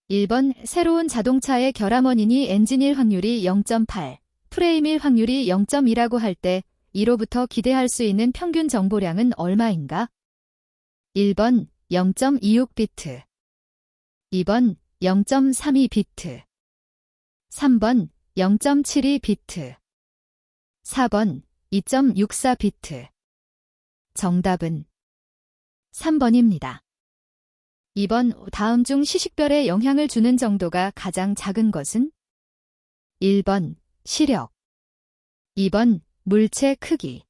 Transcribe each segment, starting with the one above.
1번 새로운 자동차의 결함원인이 엔진일 확률이 0.8, 프레임일 확률이 0.2라고 할 때 2로부터 기대할 수 있는 평균 정보량은 얼마인가? 1번 0.26비트, 2번 0.32비트, 3번 0.72비트, 4번 2.64비트. 정답은 3번입니다. 2번 다음 중 시식별에 영향을 주는 정도가 가장 작은 것은? 1번 시력, 2번 물체 크기,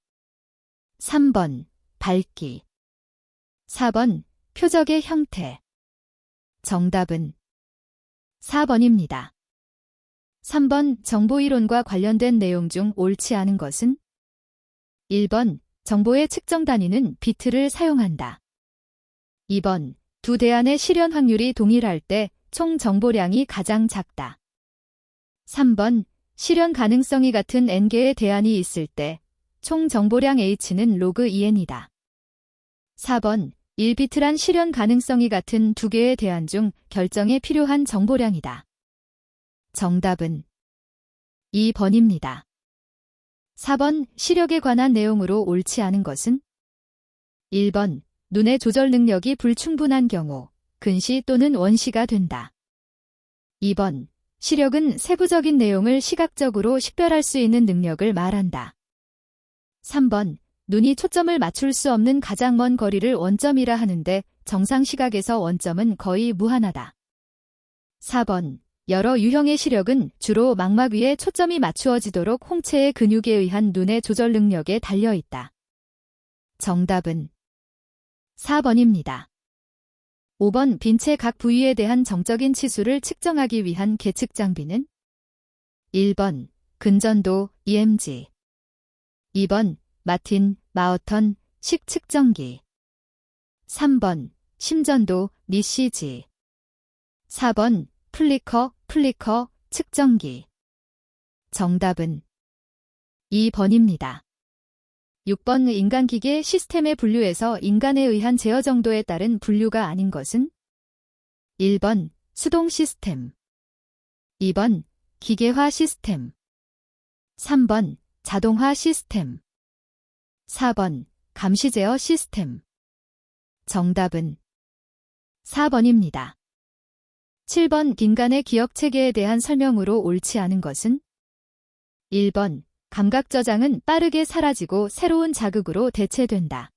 3번 밝기, 4번 표적의 형태. 정답은 4번입니다. 3번 정보이론과 관련된 내용 중 옳지 않은 것은? 1번 정보의 측정 단위는 비트를 사용한다. 2번 두 대안의 실현 확률이 동일할 때 총 정보량이 가장 작다. 3번 실현 가능성이 같은 n개의 대안이 있을 때 총 정보량 h는 로그 2n이다. 4번 1비트란 실현 가능성이 같은 두 개의 대안 중 결정에 필요한 정보량이다. 정답은 2번입니다. 4번 시력에 관한 내용으로 옳지 않은 것은? 1번 눈의 조절 능력이 불충분한 경우 근시 또는 원시가 된다. 2번 시력은 세부적인 내용을 시각적으로 식별할 수 있는 능력을 말한다. 3번 눈이 초점을 맞출 수 없는 가장 먼 거리를 원점이라 하는데 정상 시각에서 원점은 거의 무한하다. 4번 여러 유형의 시력은 주로 망막 위에 초점이 맞추어지도록 홍채의 근육에 의한 눈의 조절 능력에 달려있다. 정답은 4번입니다. 5번 빈체 각 부위에 대한 정적인 치수를 측정하기 위한 계측 장비는? 1번 근전도 EMG, 2번 마틴, 마어턴, 식 측정기, 3번 심전도 ECG, 4번 플리커 측정기. 정답은 2번입니다. 6번 인간기계 시스템의 분류에서 인간에 의한 제어 정도에 따른 분류가 아닌 것은? 1번 수동 시스템, 2번 기계화 시스템, 3번 자동화 시스템, 4번 감시 제어 시스템. 정답은 4번입니다. 7번 인간의 기억 체계에 대한 설명으로 옳지 않은 것은? 1번 감각 저장은 빠르게 사라지고 새로운 자극으로 대체된다.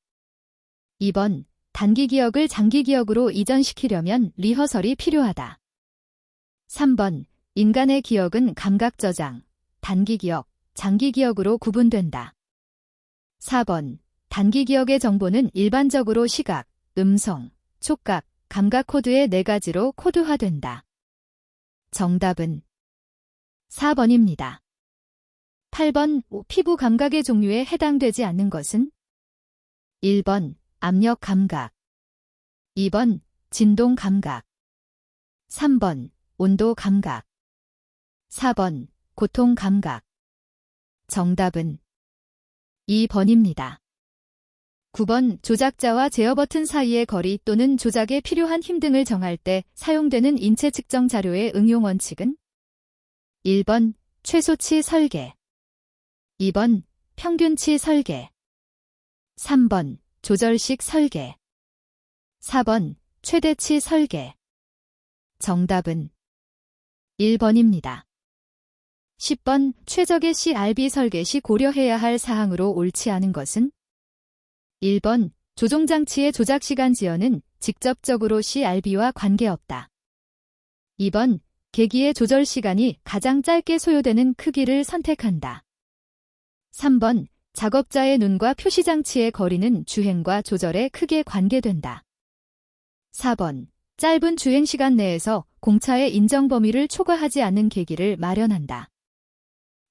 2번 단기 기억을 장기 기억으로 이전시키려면 리허설이 필요하다. 3번 인간의 기억은 감각 저장, 단기 기억, 장기 기억으로 구분된다. 4번 단기 기억의 정보는 일반적으로 시각, 음성, 촉각, 감각 코드의 4가지로 코드화된다. 정답은 4번입니다. 8번 피부 감각의 종류에 해당되지 않는 것은? 1번 압력 감각, 2번 진동 감각, 3번 온도 감각, 4번 고통 감각. 정답은 2번입니다. 9번 조작자와 제어 버튼 사이의 거리 또는 조작에 필요한 힘 등을 정할 때 사용되는 인체 측정 자료의 응용 원칙은? 1번 최소치 설계, 2번 평균치 설계, 3번 조절식 설계, 4번 최대치 설계. 정답은 1번입니다. 10번 최적의 CRB 설계 시 고려해야 할 사항으로 옳지 않은 것은? 1번 조종장치의 조작시간 지연은 직접적으로 CRB와 관계없다. 2번 계기의 조절 시간이 가장 짧게 소요되는 크기를 선택한다. 3번 작업자의 눈과 표시장치의 거리는 주행과 조절에 크게 관계된다. 4번 짧은 주행시간 내에서 공차의 인정 범위를 초과하지 않는 계기를 마련한다.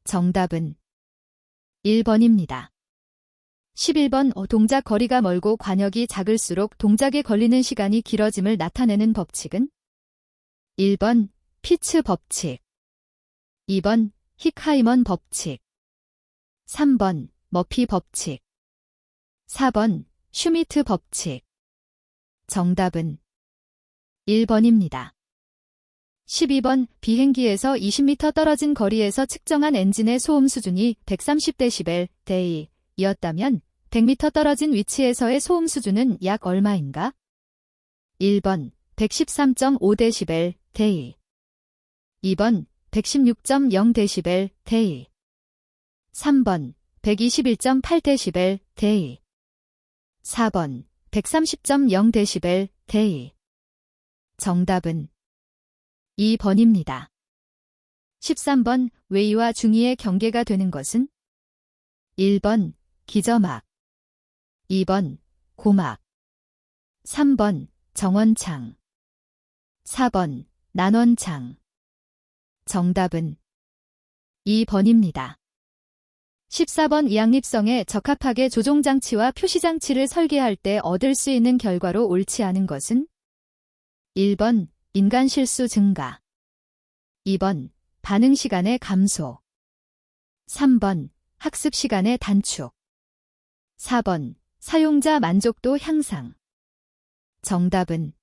정답은 1번입니다. 11번 동작 거리가 멀고 관역이 작을수록 동작에 걸리는 시간이 길어짐을 나타내는 법칙은? 1번 피츠 법칙, 2번 히카이먼 법칙, 3번 머피 법칙, 4번 슈미트 법칙. 정답은 1번입니다. 12번 비행기에서 20m 떨어진 거리에서 측정한 엔진의 소음 수준이 130dB이었다면 100m 떨어진 위치에서의 소음 수준은 약 얼마인가? 1번 113.5dB, 2번 116.0dB, 3번 121.8dB, 4번 130.0dB. 정답은 2번입니다. 13번 웨이와 중위의 경계가 되는 것은? 1번 기저막, 2번 고막, 3번 정원창, 4번 난원창. 정답은 2번입니다. 14번 양립성에 적합하게 조종장치와 표시장치를 설계할 때 얻을 수 있는 결과로 옳지 않은 것은? 1번 인간 실수 증가, 2번 반응 시간의 감소, 3번 학습 시간의 단축, 4번 사용자 만족도 향상. 정답은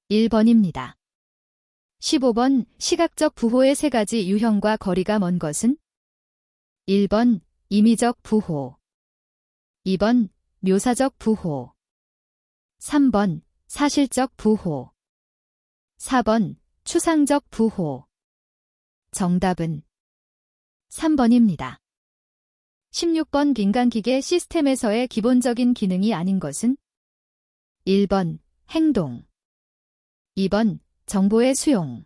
1번입니다. 15번 시각적 부호의 세 가지 유형과 거리가 먼 것은? 1번 임의적 부호, 2번 묘사적 부호, 3번 사실적 부호, 4번 추상적 부호. 정답은 3번입니다. 16번 인간기계 시스템에서의 기본적인 기능이 아닌 것은? 1번 행동, 2번 정보의 수용,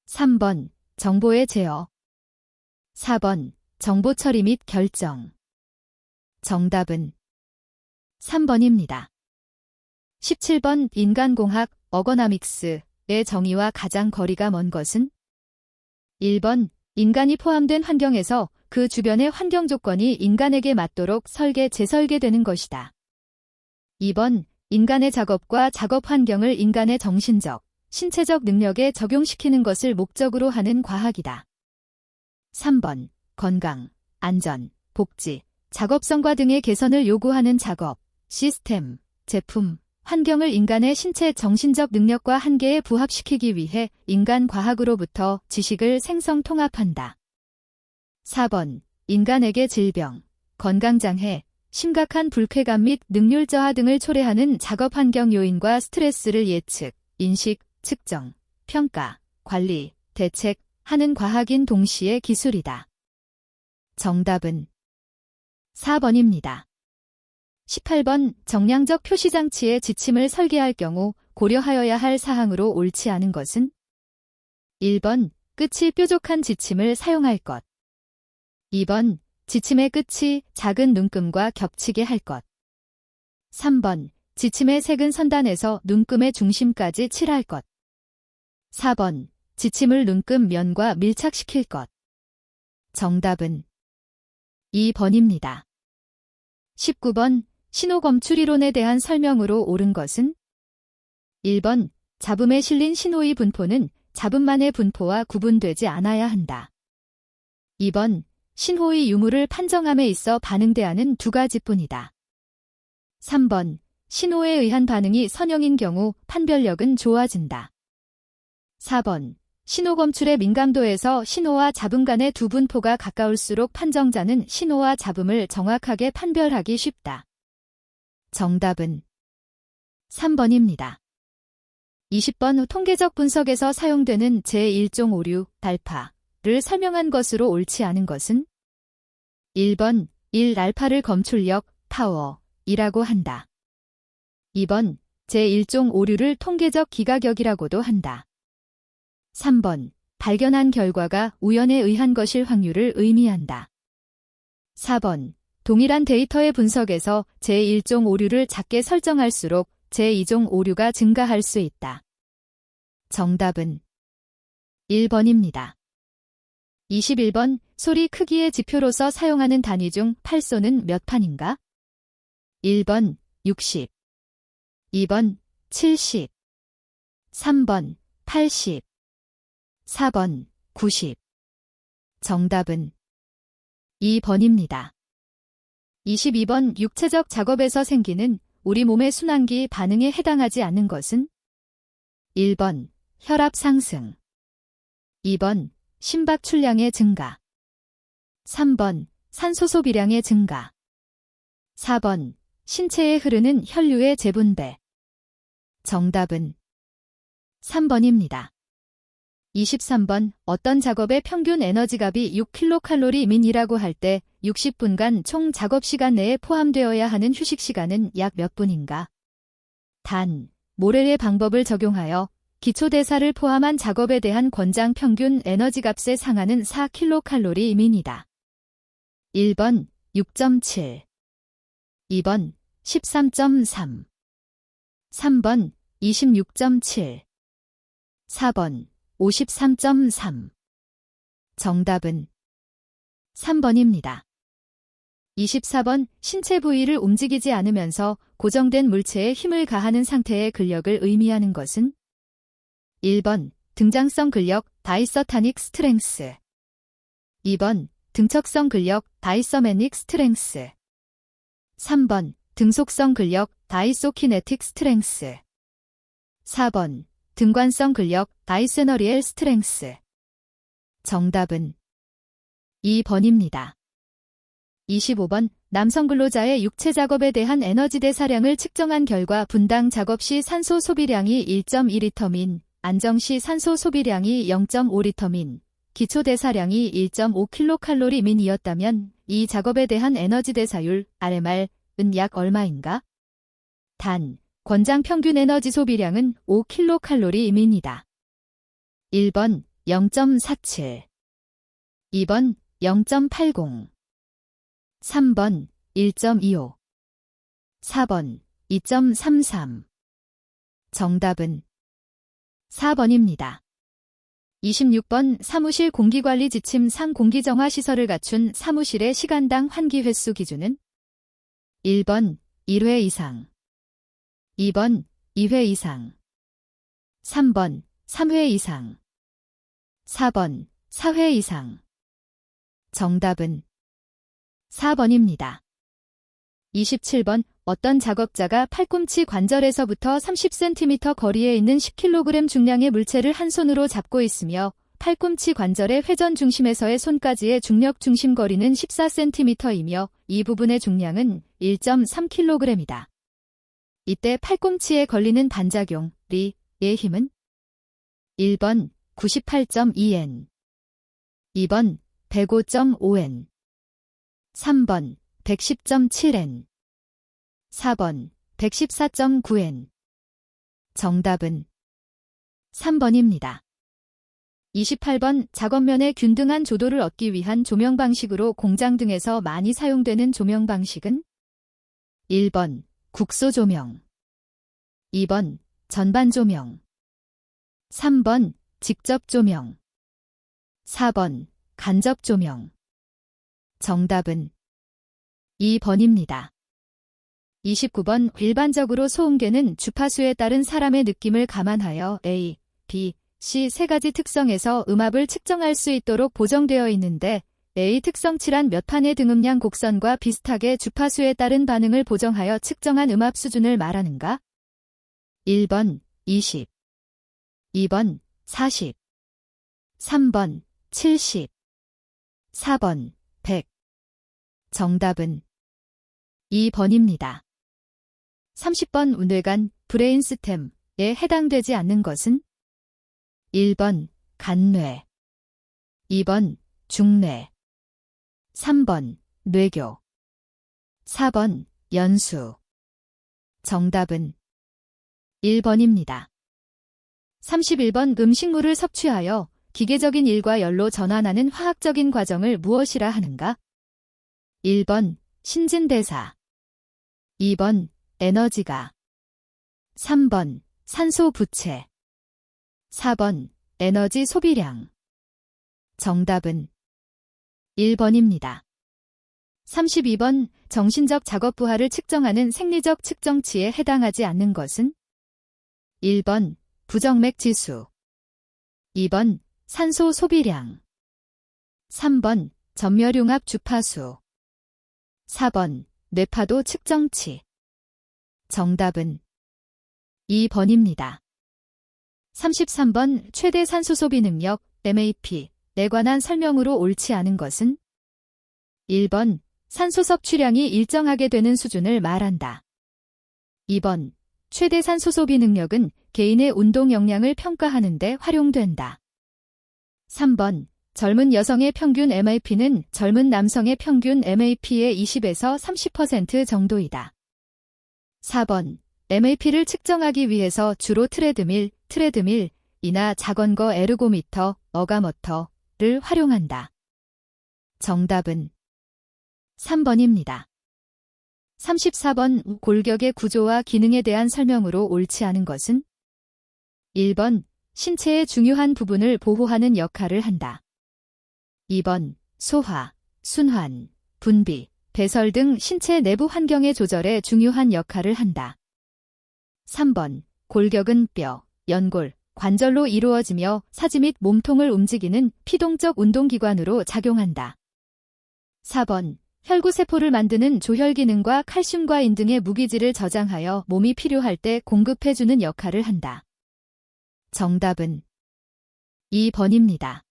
3번 정보의 제어, 4번 정보 처리 및 결정. 정답은 3번입니다. 17번 인간공학 어거나믹스의 정의와 가장 거리가 먼 것은? 1번 인간이 포함된 환경에서 그 주변의 환경 조건이 인간에게 맞도록 재설계되는 것이다. 2번 인간의 작업과 작업 환경을 인간의 정신적, 신체적 능력에 적용시키는 것을 목적으로 하는 과학이다. 3번 건강, 안전, 복지, 작업성과 등의 개선을 요구하는 작업, 시스템, 제품, 환경을 인간의 신체 정신적 능력과 한계에 부합시키기 위해 인간 과학으로부터 지식을 생성 통합한다. 4번 인간에게 질병, 건강장애, 심각한 불쾌감 및 능률 저하 등을 초래하는 작업 환경 요인과 스트레스를 예측, 인식, 측정, 평가, 관리, 대책하는 과학인 동시에 기술이다. 정답은 4번입니다. 18번 정량적 표시장치의 지침을 설계할 경우 고려하여야 할 사항으로 옳지 않은 것은? 1번 끝이 뾰족한 지침을 사용할 것, 2번 지침의 끝이 작은 눈금과 겹치게 할 것, 3번 지침의 색은 선단에서 눈금의 중심까지 칠할 것, 4번 지침을 눈금 면과 밀착시킬 것. 정답은 2번입니다. 19번 신호검출이론에 대한 설명으로 옳은 것은? 1번 잡음에 실린 신호의 분포는 잡음만의 분포와 구분되지 않아야 한다. 2번 신호의 유무를 판정함에 있어 반응대하는 두 가지뿐이다. 3번 신호에 의한 반응이 선형인 경우 판별력은 좋아진다. 4번 신호 검출의 민감도에서 신호와 잡음 간의 두 분포가 가까울수록 판정자는 신호와 잡음을 정확하게 판별하기 쉽다. 정답은 3번입니다. 20번 통계적 분석에서 사용되는 제1종 오류, 달파를 설명한 것으로 옳지 않은 것은? 1번 1알파를 검출력, 파워이라고 한다. 2번 제1종 오류를 통계적 기가격이라고도 한다. 3번 발견한 결과가 우연에 의한 것일 확률을 의미한다. 4번 동일한 데이터의 분석에서 제1종 오류를 작게 설정할수록 제2종 오류가 증가할 수 있다. 정답은 1번입니다. 21번 소리 크기의 지표로서 사용하는 단위 중 팔소는 몇 판인가? 1번 60, 2번 70, 3번 80, 4번 90. 정답은 2번입니다. 22번 육체적 작업에서 생기는 우리 몸의 순환기 반응에 해당하지 않는 것은? 1번 혈압 상승. 2번 심박 출량의 증가. 3번 산소 소비량의 증가. 4번 신체에 흐르는 혈류의 재분배. 정답은 3번입니다. 23번 어떤 작업의 평균 에너지값이 6kcal 민이라고 할 때 60분간 총 작업시간 내에 포함되어야 하는 휴식시간은 약 몇 분인가? 단, 모렐의 방법을 적용하여 기초대사를 포함한 작업에 대한 권장 평균 에너지값의 상한은 4kcal 민이다. 1번 6.7, 2번 13.3, 3번 26.7, 4번 53.3. 정답은 3번입니다. 24번 신체 부위를 움직이지 않으면서 고정된 물체에 힘을 가하는 상태의 근력을 의미하는 것은? 1번 등장성 근력 다이서타닉 스트렝스. 2번 등척성 근력 다이서메닉 스트렝스. 3번 등속성 근력 다이소키네틱 스트렝스. 4번 등관성 근력 다이세너리엘 스트렝스. 정답은 2번입니다. 25번 남성 근로자의 육체 작업에 대한 에너지 대사량을 측정한 결과 분당 작업 시 산소 소비량이 1.2리터 민, 안정 시 산소 소비량이 0.5리터 민, 기초 대사량이 1.5kcal 민이었다면 이 작업에 대한 에너지 대사율 RMR은 약 얼마인가? 단, 권장 평균 에너지 소비량은 5kcal 민이다. 1번 0.47, 2번 0.80, 3번 1.25, 4번 2.33. 정답은 4번입니다. 26번 사무실 공기관리 지침상 공기정화 시설을 갖춘 사무실의 시간당 환기 횟수 기준은? 1번 1회 이상, 2번 2회 이상, 3번 3회 이상, 4번 4회 이상. 정답은 4번입니다. 27번 어떤 작업자가 팔꿈치 관절에서부터 30cm 거리에 있는 10kg 중량의 물체를 한 손으로 잡고 있으며 팔꿈치 관절의 회전 중심에서의 손까지의 중력 중심 거리는 14cm이며 이 부분의 중량은 1.3kg이다. 이때 팔꿈치에 걸리는 반작용, 리의 힘은? 1번 98.2N, 2번 105.5N, 3번 110.7N, 4번 114.9N. 정답은 3번입니다. 28번 작업면의 균등한 조도를 얻기 위한 조명 방식으로 공장 등에서 많이 사용되는 조명 방식은? 1번 국소 조명, 2번 전반 조명, 3번 직접 조명, 4번 간접 조명. 정답은 2번입니다. 29번 일반적으로 소음계는 주파수에 따른 사람의 느낌을 감안하여 A, B, C 세 가지 특성에서 음압을 측정할 수 있도록 보정되어 있는데 A 특성치란 몇 판의 등음량 곡선과 비슷하게 주파수에 따른 반응을 보정하여 측정한 음압 수준을 말하는가? 1번 20, 2번 40, 3번 70, 4번 100. 정답은 2번입니다. 30번 운뇌관 브레인스템에 해당되지 않는 것은? 1번 간뇌, 2번 중뇌, 3번 뇌교, 4번 연수. 정답은 1번입니다. 31번 음식물을 섭취하여 기계적인 일과 열로 전환하는 화학적인 과정을 무엇이라 하는가? 1번 신진대사, 2번 에너지가, 3번 산소 부채, 4번 에너지 소비량. 정답은 1번입니다. 32번 정신적 작업 부하를 측정하는 생리적 측정치에 해당하지 않는 것은? 1번 부정맥 지수, 2번 산소 소비량, 3번 전멸융합 주파수, 4번 뇌파도 측정치. 정답은 2번입니다. 33번 최대 산소 소비 능력 MAP에 관한 설명으로 옳지 않은 것은 1번 산소 섭취량이 일정하게 되는 수준을 말한다. 2번 최대 산소 소비 능력은 개인의 운동 역량을 평가하는 데 활용된다. 3번 젊은 여성의 평균 MAP는 젊은 남성의 평균 MAP의 20에서 30% 정도이다. 4번 MAP를 측정하기 위해서 주로 트레드밀이나 자전거 에르고미터, 어가머터를 활용한다. 정답은 3번입니다. 34번 골격의 구조와 기능에 대한 설명으로 옳지 않은 것은 1번 신체의 중요한 부분을 보호하는 역할을 한다. 2번 소화, 순환, 분비, 배설 등 신체 내부 환경의 조절에 중요한 역할을 한다. 3번 골격은 뼈, 연골, 관절로 이루어지며 사지 및 몸통을 움직이는 피동적 운동기관으로 작용한다. 4번 혈구세포를 만드는 조혈 기능과 칼슘과 인 등의 무기질을 저장하여 몸이 필요할 때 공급해주는 역할을 한다. 정답은 2번입니다.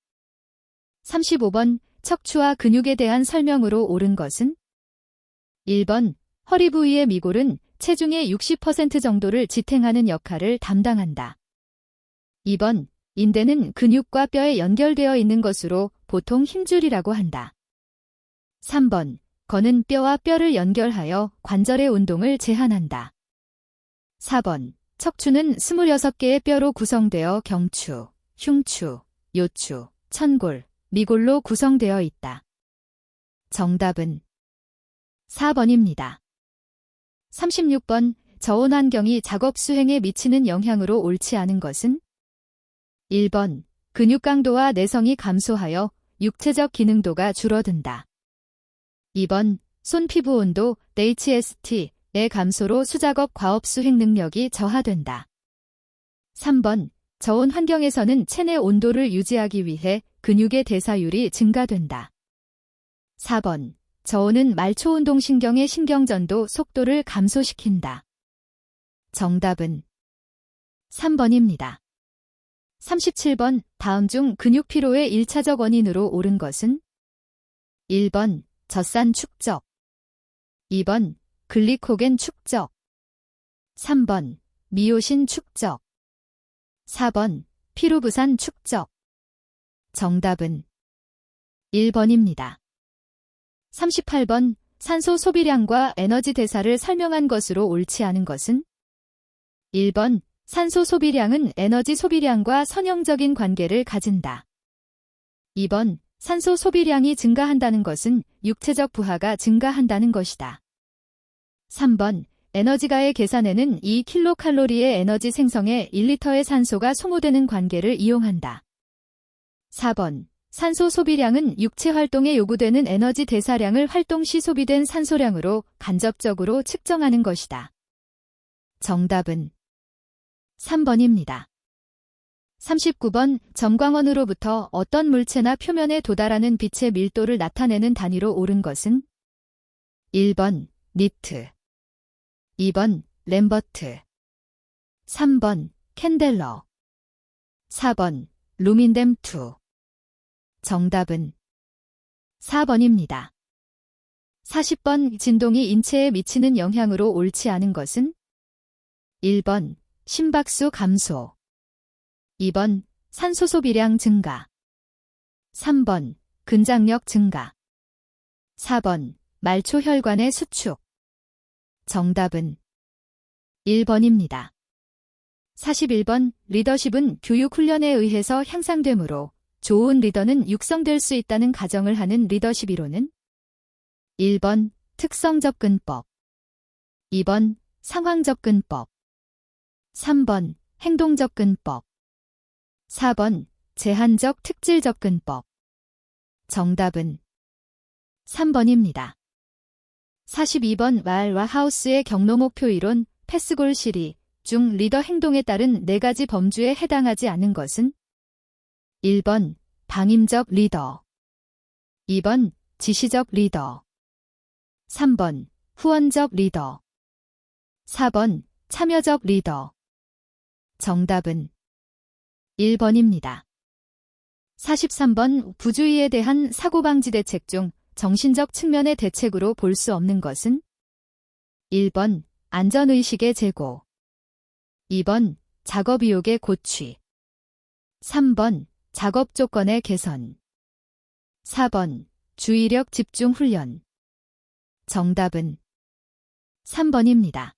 35번 척추와 근육에 대한 설명으로 옳은 것은 1번 허리 부위의 미골은 체중의 60% 정도를 지탱하는 역할을 담당한다. 2번 인대는 근육과 뼈에 연결되어 있는 것으로 보통 힘줄이라고 한다. 3번 건은 뼈와 뼈를 연결하여 관절의 운동을 제한한다. 4번 척추는 26개의 뼈로 구성되어 경추, 흉추, 요추, 천골, 미골로 구성되어 있다. 정답은 4번입니다. 36번 저온 환경이 작업 수행에 미치는 영향으로 옳지 않은 것은 1번 근육 강도와 내성이 감소하여 육체적 기능도가 줄어든다. 2번 손 피부 온도 HST의 감소로 수작업 과업 수행 능력이 저하된다. 3번 저온 환경에서는 체내 온도를 유지하기 위해 근육의 대사율이 증가된다. 4번 저온은 말초운동신경의 신경전도 속도를 감소시킨다. 정답은 3번입니다. 37번 다음 중 근육 피로의 1차적 원인으로 옳은 것은 1번 젖산 축적 2번 글리코겐 축적 3번 미오신 축적 4번 피로부산 축적 정답은 1번입니다. 38번 산소 소비량과 에너지 대사를 설명한 것으로 옳지 않은 것은 1번 산소 소비량은 에너지 소비량과 선형적인 관계를 가진다. 2번 산소 소비량이 증가한다는 것은 육체적 부하가 증가한다는 것이다. 3번 에너지가의 계산에는 2kcal의 에너지 생성에 1리터의 산소가 소모되는 관계를 이용한다. 4번 산소 소비량은 육체 활동에 요구되는 에너지 대사량을 활동 시 소비된 산소량으로 간접적으로 측정하는 것이다. 정답은 3번입니다. 39번 점광원으로부터 어떤 물체나 표면에 도달하는 빛의 밀도를 나타내는 단위로 옳은 것은 1번 니트 2번 램버트 3번 캔델러 4번 루민댐2 정답은 4번입니다. 40번 진동이 인체에 미치는 영향으로 옳지 않은 것은 1번 심박수 감소 2번 산소 소비량 증가 3번 근장력 증가 4번 말초 혈관의 수축 정답은 1번입니다. 41번 리더십은 교육 훈련에 의해서 향상되므로 좋은 리더는 육성될 수 있다는 가정을 하는 리더십 이론은 1번 특성 접근법 2번 상황 접근법 3번 행동 접근법 4번 제한적 특질 접근법 정답은 3번입니다. 42번 왈와 하우스의 경로 목표 이론 패스골 시리 중 리더 행동에 따른 4가지 범주에 해당하지 않는 것은 1번 방임적 리더 2번 지시적 리더 3번 후원적 리더 4번 참여적 리더 정답은 1번입니다. 43번 부주의에 대한 사고방지 대책 중 정신적 측면의 대책으로 볼 수 없는 것은 1번 안전의식의 제고, 2번 작업의욕의 고취, 3번 작업 조건의 개선, 4번 주의력 집중 훈련. 정답은 3번입니다.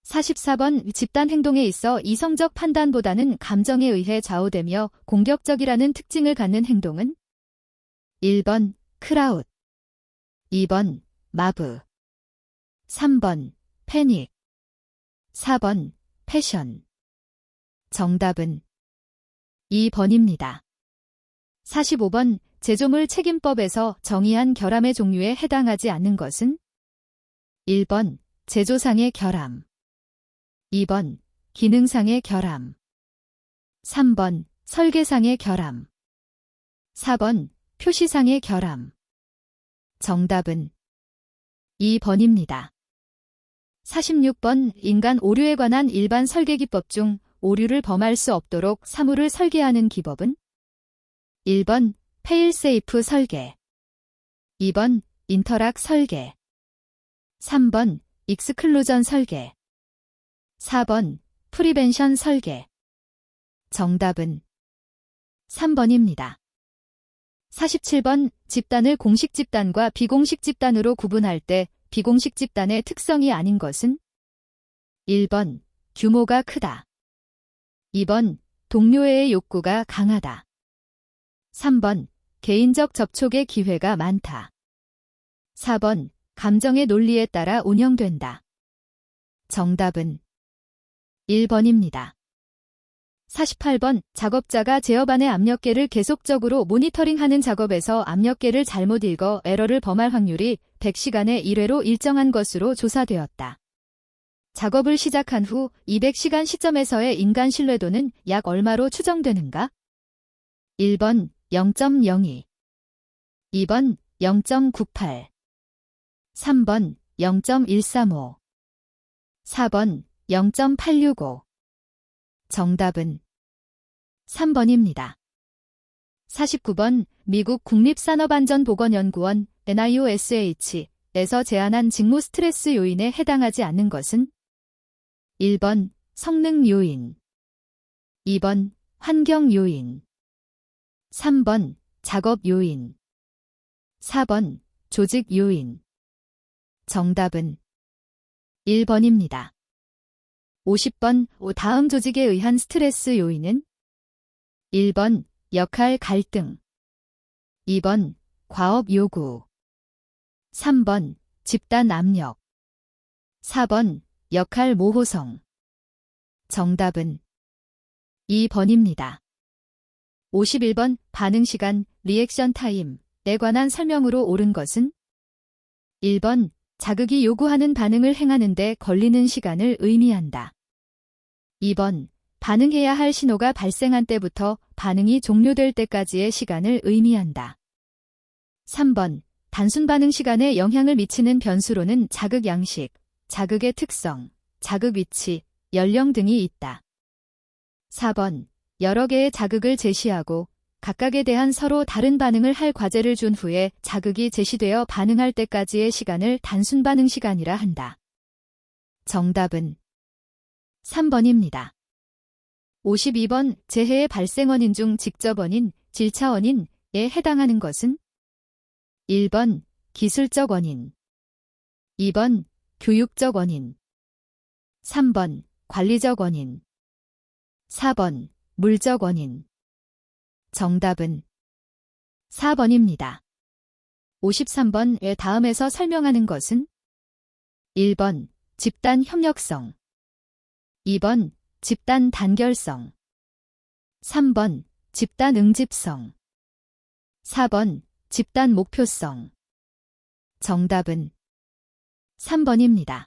44번 집단 행동에 있어 이성적 판단보다는 감정에 의해 좌우되며 공격적이라는 특징을 갖는 행동은 1번 크라웃, 2번 마브, 3번 패닉, 4번 패션. 정답은 2번입니다. 45번 제조물 책임법에서 정의한 결함의 종류에 해당하지 않는 것은 1번 제조상의 결함, 2번 기능상의 결함, 3번 설계상의 결함, 4번 표시상의 결함. 정답은 2번입니다. 46번 인간 오류에 관한 일반 설계기법 중 오류를 범할 수 없도록 사물을 설계하는 기법은 1번 페일세이프 설계, 2번 인터락 설계, 3번 익스클루전 설계, 4번 프리벤션 설계. 정답은 3번입니다. 47번 집단을 공식 집단과 비공식 집단으로 구분할 때 비공식 집단의 특성이 아닌 것은 1번 규모가 크다, 2번 동료애의 욕구가 강하다, 3번 개인적 접촉의 기회가 많다, 4번 감정의 논리에 따라 운영된다. 정답은 1번입니다. 48번 작업자가 제어반의 압력계를 계속적으로 모니터링하는 작업에서 압력계를 잘못 읽어 에러를 범할 확률이 100시간에 1회로 일정한 것으로 조사되었다. 작업을 시작한 후 200시간 시점에서의 인간 신뢰도는 약 얼마로 추정되는가? 1번 0.02, 2번 0.98, 3번 0.135, 4번 0.865. 정답은 3번입니다. 49번 미국 국립산업안전보건연구원 NIOSH에서 제안한 직무 스트레스 요인에 해당하지 않는 것은 1번 성능 요인, 2번 환경 요인, 3번 작업 요인, 4번 조직 요인. 정답은 1번입니다. 50번 다음 조직에 의한 스트레스 요인은 1번 역할 갈등, 2번 과업 요구, 3번 집단 압력, 4번 역할 모호성. 정답은 2번입니다. 51번 반응시간 리액션 타임에 관한 설명으로 옳은 것은 1번 자극이 요구하는 반응을 행하는 데 걸리는 시간을 의미한다. 2번 반응해야 할 신호가 발생한 때부터 반응이 종료될 때까지의 시간을 의미한다. 3번 단순 반응 시간에 영향을 미치는 변수로는 자극 양식, 자극의 특성, 자극 위치, 연령 등이 있다. 4번 여러 개의 자극을 제시하고 각각에 대한 서로 다른 반응을 할 과제를 준 후에 자극이 제시되어 반응할 때까지의 시간을 단순 반응 시간이라 한다. 정답은 3번입니다. 52번 재해의 발생 원인 중 직접 원인, 질차 원인에 해당하는 것은 1번 기술적 원인, 2번 교육적 원인, 3번 관리적 원인, 4번 물적 원인. 정답은 4번입니다. 53번 의 다음에서 설명하는 것은 1번 집단 협력성, 2번 집단 단결성, 3번 집단 응집성, 4번 집단 목표성. 정답은 3번입니다.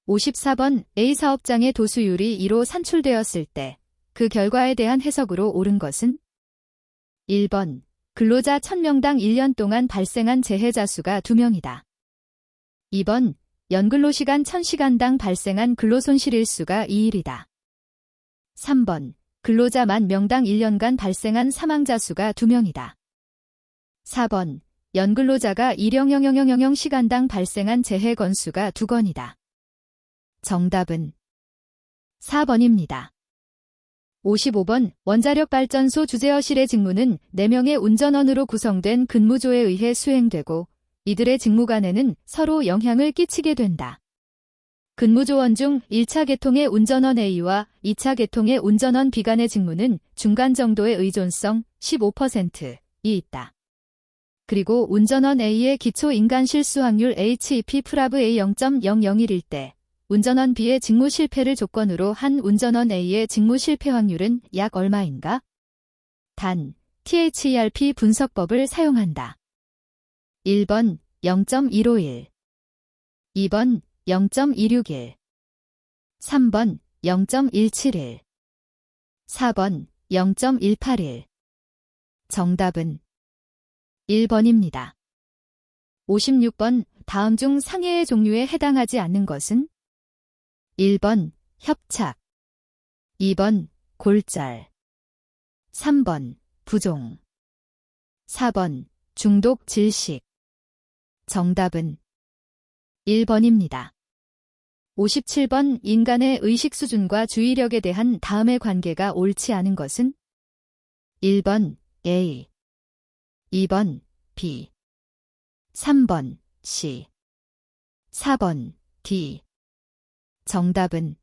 54번 A 사업장의 도수율이 2로 산출되었을 때 그 결과에 대한 해석으로 옳은 것은 1번 근로자 1000명당 1년 동안 발생한 재해자 수가 2명이다. 2번 연근로시간 1000시간당 발생한 근로손실 일수가 2일이다. 3번 근로자 만 명당 1년간 발생한 사망자 수가 2명이다. 4번. 연근로자가 일영 시간당 발생한 재해 건수가 2건이다. 정답은 4번입니다. 55번. 원자력발전소 주재허실의 직무는 4명의 운전원으로 구성된 근무조에 의해 수행되고 이들의 직무간에는 서로 영향을 끼치게 된다. 근무조원 중 1차 계통의 운전원 A와 2차 계통의 운전원 B 간의 직무는 중간 정도의 의존성 15%이 있다. 그리고 운전원 A의 기초 인간 실수 확률 HEP A 0.001일 때 운전원 B의 직무 실패를 조건으로 한 운전원 A의 직무 실패 확률은 약 얼마인가? 단, THERP 분석법을 사용한다. 1번 0.151, 2번 0.261, 3번 0.171, 4번 0.181. 정답은 1번입니다. 56번. 다음 중 상해의 종류에 해당하지 않는 것은? 1번 협착, 2번 골절, 3번 부종, 4번 중독 질식. 정답은 1번입니다. 57번. 인간의 의식 수준과 주의력에 대한 다음의 관계가 옳지 않은 것은? 1번 A, 2번 B, 3번 C, 4번 D. 정답은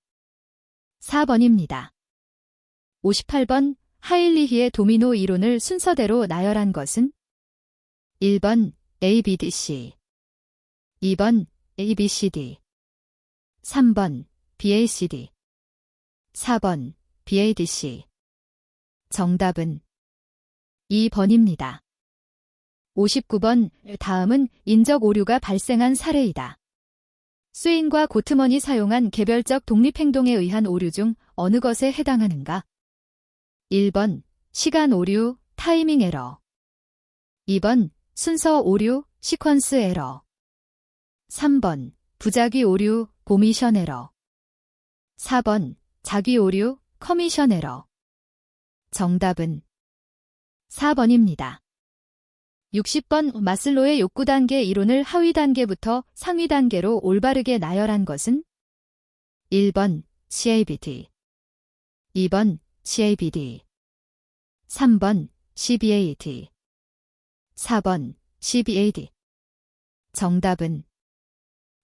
4번입니다. 58번. 하일리히의 도미노 이론을 순서대로 나열한 것은? 1번 ABDC, 2번 ABCD, 3번 BACD, 4번 BADC. 정답은 2번입니다. 59번. 다음은 인적 오류가 발생한 사례이다. 스웨인과 고트먼이 사용한 개별적 독립행동에 의한 오류 중 어느 것에 해당하는가? 1번 시간 오류, 타이밍 에러, 2번 순서 오류, 시퀀스 에러, 3번 부작위 오류, 보미션 에러, 4번 자기 오류, 커미션 에러. 정답은 4번입니다. 60번. 마슬로의 욕구 단계 이론을 하위 단계부터 상위 단계로 올바르게 나열한 것은? 1번 CABT, 2번 CABD, 3번 CBAT, 4번 CBAD. 정답은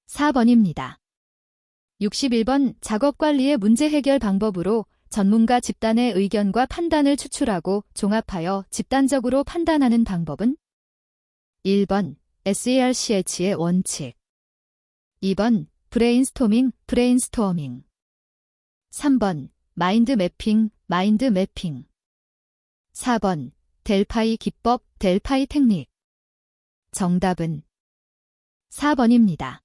4번입니다. 61번. 작업 관리의 문제 해결 방법으로 전문가 집단의 의견과 판단을 추출하고 종합하여 집단적으로 판단하는 방법은? 1번 SARCH의 원칙, 2번 브레인스토밍, 브레인스토어밍, 3번 마인드 매핑, 마인드 매핑, 4번 델파이 기법, 델파이 테크닉. 정답은 4번입니다.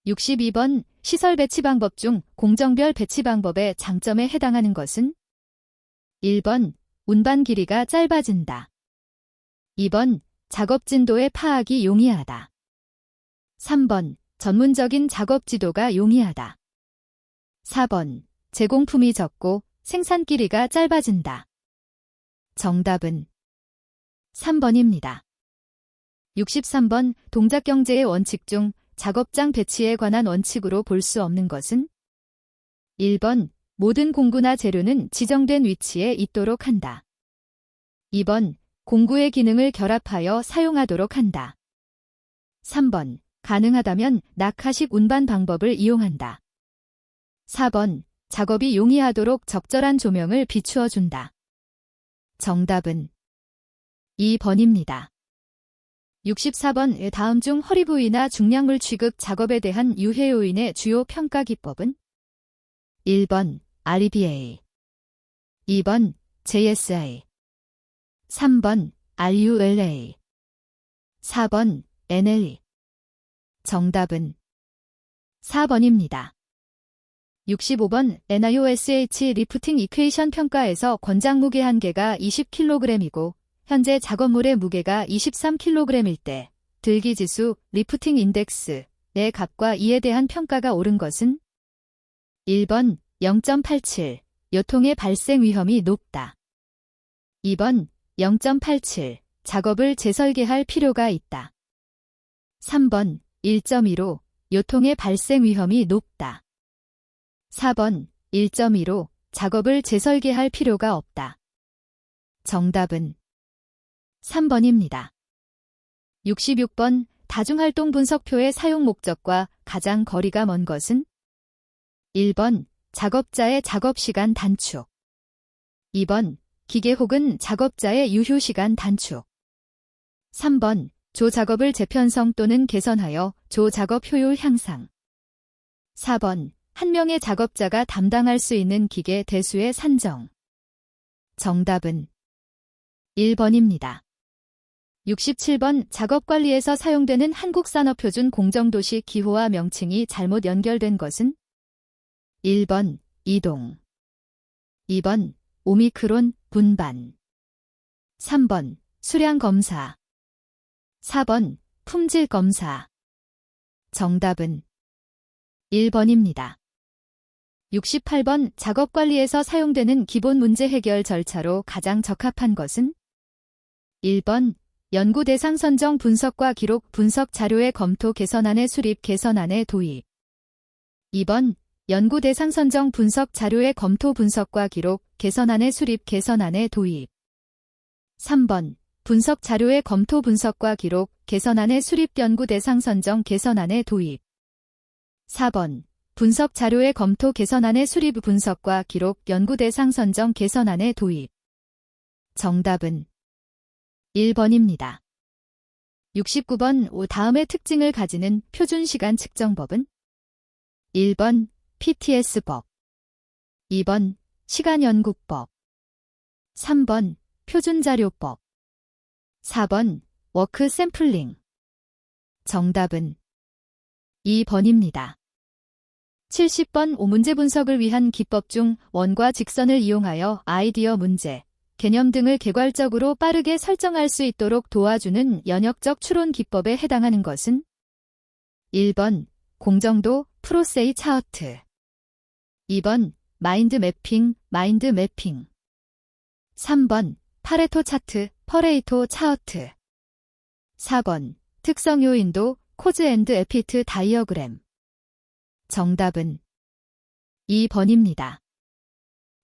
62번. 시설 배치 방법 중 공정별 배치 방법의 장점에 해당하는 것은? 1번 운반 길이가 짧아진다, 2번 작업 진도의 파악이 용이하다, 3번 전문적인 작업 지도가 용이하다, 4번 제공품이 적고 생산 길이가 짧아진다. 정답은 3번입니다. 63번. 동작 경제의 원칙 중 작업장 배치에 관한 원칙으로 볼 수 없는 것은? 1번 모든 공구나 재료는 지정된 위치에 있도록 한다, 2번 공구의 기능을 결합하여 사용하도록 한다, 3번 가능하다면 낙하식 운반 방법을 이용한다, 4번 작업이 용이하도록 적절한 조명을 비추어 준다. 정답은 2번입니다. 64번. 다음 중 허리 부위나 중량물 취급 작업에 대한 유해 요인의 주요 평가 기법은? 1번 REBA, 2번 JSI, 3번 RULA, 4번 NLE. 정답은 4번입니다. 65번. NIOSH 리프팅 이퀘이션 평가에서 권장 무게 한계가 20kg이고 현재 작업물의 무게가 23kg일 때 들기지수 리프팅 인덱스의 값과 이에 대한 평가가 옳은 것은? 1번 0.87, 요통의 발생 위험이 높다. 2번 0.87 작업을 재설계할 필요가 있다. 3번 1.15 요통의 발생 위험이 높다. 4번 1.15 작업을 재설계할 필요가 없다. 정답은 3번입니다. 66번 다중활동 분석표의 사용 목적과 가장 거리가 먼 것은 1번 작업자의 작업시간 단축 2번 기계 혹은 작업자의 유휴시간 단축 3번 조작업을 재편성 또는 개선하여 조작업 효율 향상 4번 한 명의 작업자가 담당할 수 있는 기계 대수의 산정 정답은 1번입니다. 67번 작업관리에서 사용되는 한국산업표준 공정도시 기호와 명칭이 잘못 연결된 것은 1번 이동 2번 오미크론 분반 3번 수량검사 4번 품질검사 정답은 1번입니다. 68번 작업관리에서 사용되는 기본 문제 해결 절차로 가장 적합한 것은 1번 연구 대상 선정 분석과 기록 분석 자료의 검토 개선안의 수립 개선안의 도입 2번 연구 대상 선정 분석 자료의 검토 분석과 기록 개선안의 수립 개선안의 도입 3번 분석 자료의 검토 분석과 기록 개선안의 수립 연구 대상 선정 개선안의 도입 4번 분석 자료의 검토 개선안의 수립 분석과 기록 연구 대상 선정 개선안의 도입 정답은 1번입니다. 69번 다음의 특징을 가지는 표준시간 측정법은 1번 PTS법 2번 시간연구법 3번 표준자료법 4번 워크 샘플링 정답은 2번입니다. 70번 문제 분석을 위한 기법 중 원과 직선을 이용하여 아이디어 문제, 개념 등을 개괄적으로 빠르게 설정할 수 있도록 도와주는 연역적 추론 기법에 해당하는 것은 1번 공정도 프로세이 차어트 2번 마인드 매핑 3번 파레토 차트 퍼레이토 차어트 4번 특성 요인도 코즈 앤드 에피트 다이어그램 정답은 2번입니다.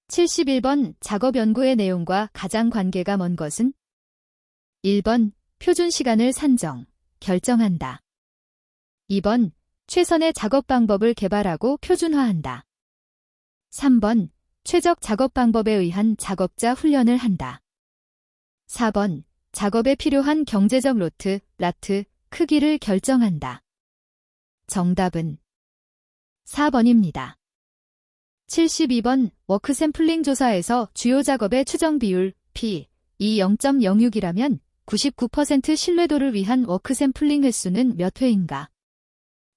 71번 작업 연구의 내용과 가장 관계가 먼 것은 1번 표준 시간을 산정, 결정한다. 2번 최선의 작업 방법을 개발하고 표준화한다. 3번 최적 작업 방법에 의한 작업자 훈련을 한다. 4번 작업에 필요한 경제적 라트, 크기를 결정한다. 정답은 4번입니다. 72번 워크 샘플링 조사에서 주요 작업의 추정 비율 P, 0.06이라면 99% 신뢰도를 위한 워크 샘플링 횟수는 몇 회인가?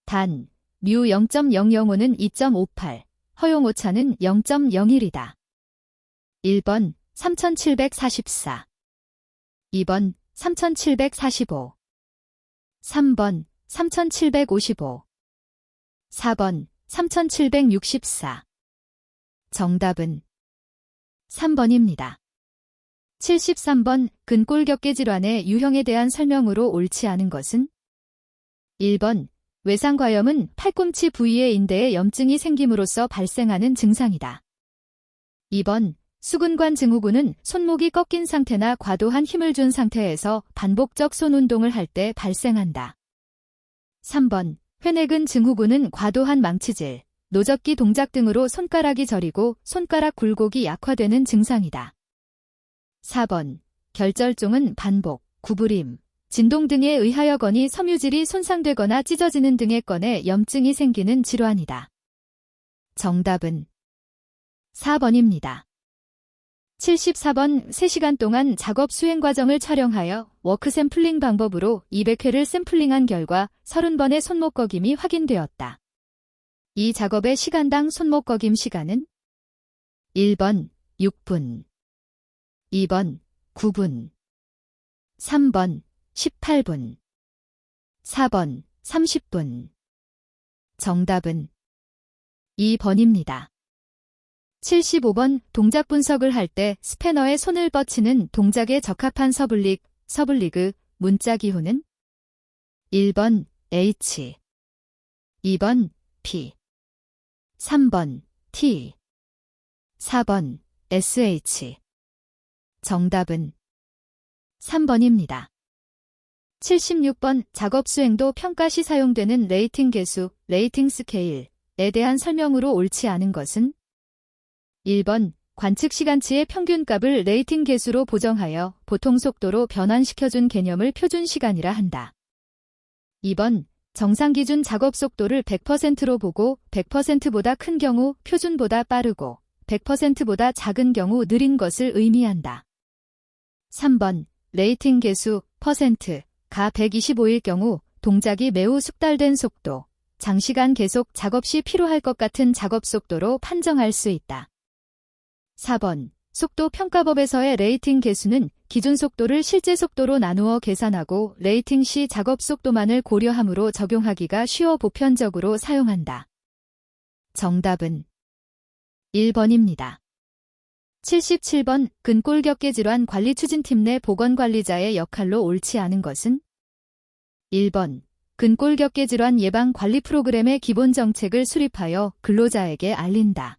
단, 뮤 0.005는 2.58, 허용 오차는 0.01이다. 1번 3744 2번 3745 3번 3755 4번 3764 정답은 3번입니다. 73번 근골격계 질환의 유형에 대한 설명으로 옳지 않은 것은 1번 외상과염은 팔꿈치 부위의 인대에 염증이 생김으로써 발생하는 증상이다. 2번 수근관 증후군은 손목이 꺾인 상태나 과도한 힘을 준 상태에서 반복적 손운동을 할 때 발생한다. 3번 회내근 증후군은 과도한 망치질, 노젓기 동작 등으로 손가락이 저리고 손가락 굴곡이 약화되는 증상이다. 4번 결절종은 반복, 구부림, 진동 등에 의하여 건이 섬유질이 손상되거나 찢어지는 등의 건에 염증이 생기는 질환이다. 정답은 4번입니다. 74번 3시간 동안 작업 수행 과정을 촬영하여 워크 샘플링 방법으로 200회를 샘플링한 결과 30번의 손목 거김이 확인되었다. 이 작업의 시간당 손목 거김 시간은 1번 6분, 2번 9분, 3번 18분, 4번 30분. 정답은 2번입니다. 75번 동작 분석을 할 때 스패너에 손을 뻗치는 동작에 적합한 서블리그 문자 기호는 1번 H, 2번 P, 3번 T, 4번 SH. 정답은 3번입니다. 76번 작업 수행도 평가 시 사용되는 레이팅 계수, 레이팅 스케일에 대한 설명으로 옳지 않은 것은 1번 관측 시간치의 평균값을 레이팅 계수로 보정하여 보통 속도로 변환시켜준 개념을 표준 시간이라 한다. 2번 정상 기준 작업 속도를 100%로 보고 100%보다 큰 경우 표준보다 빠르고 100%보다 작은 경우 느린 것을 의미한다. 3번 레이팅 계수 %가 125일 경우 동작이 매우 숙달된 속도, 장시간 계속 작업 시 필요할 것 같은 작업 속도로 판정할 수 있다. 4번 속도 평가법에서의 레이팅 계수는 기준 속도를 실제 속도로 나누어 계산하고 레이팅 시 작업 속도만을 고려하므로 적용하기가 쉬워 보편적으로 사용한다. 정답은 1번입니다. 77번 근골격계 질환 관리 추진팀 내 보건관리자의 역할로 옳지 않은 것은 1번 근골격계 질환 예방 관리 프로그램의 기본 정책을 수립하여 근로자에게 알린다.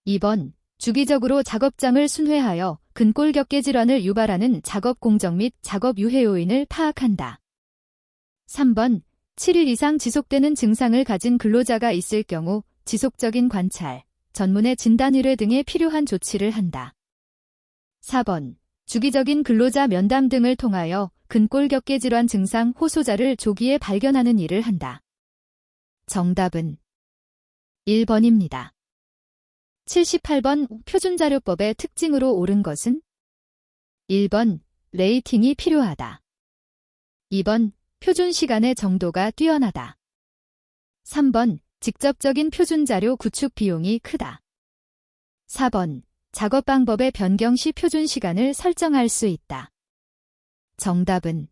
2번 주기적으로 작업장을 순회하여 근골격계 질환을 유발하는 작업 공정 및 작업 유해 요인을 파악한다. 3번 7일 이상 지속되는 증상을 가진 근로자가 있을 경우 지속적인 관찰, 전문의 진단 의뢰 등에 필요한 조치를 한다. 4번 주기적인 근로자 면담 등을 통하여 근골격계 질환 증상 호소자를 조기에 발견하는 일을 한다. 정답은 1번입니다. 78번 표준자료법의 특징으로 옳은 것은 1번 레이팅이 필요하다. 2번 표준 시간의 정도가 뛰어나다. 3번 직접적인 표준자료 구축 비용이 크다. 4번 작업 방법의 변경 시 표준 시간을 설정할 수 있다. 정답은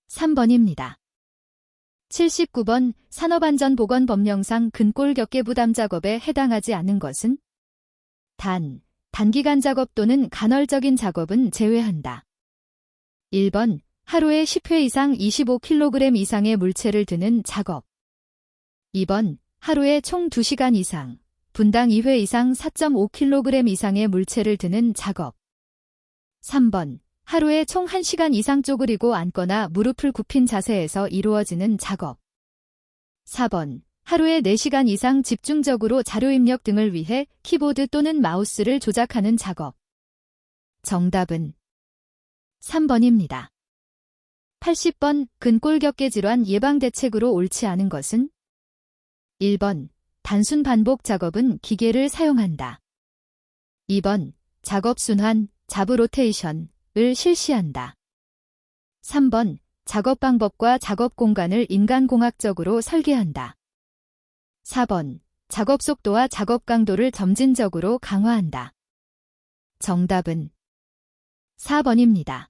3번입니다. 79번 산업안전보건법령상 근골격계 부담 작업에 해당하지 않는 것은 단기간 작업 또는 간헐적인 작업은 제외한다. 1번 하루에 10회 이상 25kg 이상의 물체를 드는 작업. 2번 하루에 총 2시간 이상, 분당 2회 이상 4.5kg 이상의 물체를 드는 작업. 3번 하루에 총 1시간 이상 쪼그리고 앉거나 무릎을 굽힌 자세에서 이루어지는 작업. 4번 하루에 4시간 이상 집중적으로 자료 입력 등을 위해 키보드 또는 마우스를 조작하는 작업. 정답은 3번입니다. 80번 근골격계 질환 예방 대책으로 옳지 않은 것은 1번 단순 반복 작업은 기계를 사용한다. 2번 작업 순환, 자부 로테이션을 실시한다. 3번 작업 방법과 작업 공간을 인간공학적으로 설계한다. 4번 작업 속도와 작업 강도를 점진적으로 강화한다. 정답은 4번입니다.